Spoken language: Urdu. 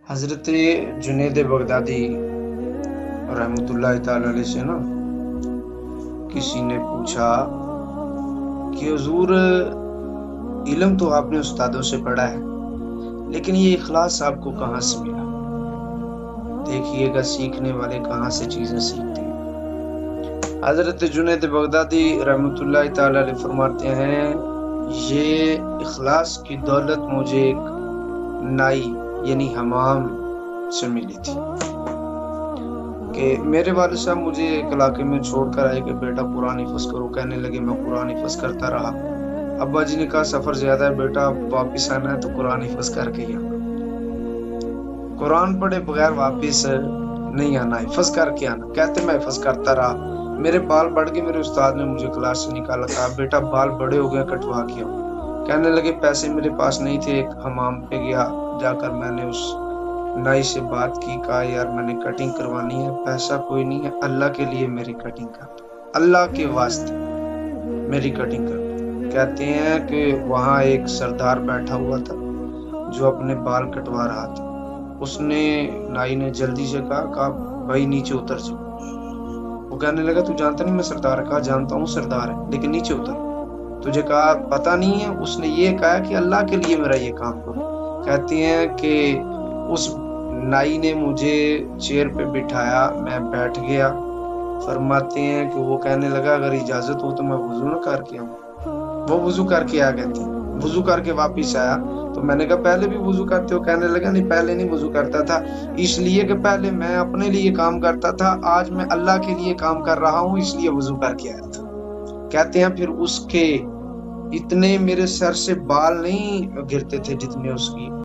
حضرت جنید بغدادی رحمتاللہ تعالی علیہ سے نا کسی نے پوچھا کہ حضور علم تو آپ نے استادوں سے پڑھا ہے لیکن یہ اخلاص آپ کو کہاں سے ملا؟ دیکھیے گا سیکھنے والے کہاں سے چیزیں سیکھتے ہیں۔ حضرت جنید بغدادی رحمت اللہ تعالی علیہ فرماتے ہیں یہ اخلاص کی دولت مجھے ایک نائی یعنی حمام سے ملی تھی کہ میرے والد صاحب مجھے ایک علاقے میں چھوڑ کر آئے کہ بیٹا قرآن حفظ کرو، کہنے لگے میں قرآن حفظ کرتا رہا۔ ابا جی نے کہا سفر زیادہ ہے بیٹا، واپس آنا ہے تو قرآن حفظ کر کے ہی آنا، قرآن پڑھے بغیر واپس نہیں آنا، حفظ کر کے آنا۔ کہتے میں حفظ کرتا رہا، میرے بال بڑھ گئے، میرے استاد نے مجھے کلاس سے نکالا، کہا بیٹا بال بڑے ہو گئے کٹوا کے آؤ۔ کہنے لگے پیسے میرے پاس نہیں تھے، ایک حمام پہ گیا، جا کر میں نے اس نائی سے بات کی، کہا یار میں نے کٹنگ کروانی ہے، پیسہ کوئی نہیں ہے، اللہ کے لیے میری کٹنگ کر، اللہ کے واسطے میری کٹنگ کر۔ کہتے ہیں کہ وہاں ایک سردار بیٹھا ہوا تھا جو اپنے بال کٹوا رہا تھا۔ اس نے نائی نے جلدی سے کہا بھائی نیچے اتر جاؤ۔ وہ کہنے لگا تو جانتا نہیں میں سردار ہے؟ کہا جانتا ہوں سردار ہے لیکن نیچے اتر۔ تجھے کہا پتہ نہیں ہے؟ اس نے یہ کہا کہ اللہ کے لیے میرا یہ کام کرو۔ کہتے ہیں کہ اس نائی نے مجھے چیئر پہ بٹھایا، میں بیٹھ گیا۔ فرماتے ہیں کہ وہ کہنے لگا اگر اجازت ہو تو میں وضو نہ کر کے آؤں۔ وہ وضو کر کے آ گئے تھے، وضو کر کے واپس آیا تو میں نے کہا پہلے بھی وضو کرتے ہو؟ کہنے لگا نہیں پہلے نہیں وضو کرتا تھا، اس لیے کہ پہلے میں اپنے لیے کام کرتا تھا، آج میں اللہ کے لیے کام کر رہا ہوں اس لیے وضو کر کے آیا تھا۔ کہتے ہیں پھر اس کے اتنے میرے سر سے بال نہیں گرتے تھے جتنے اس کی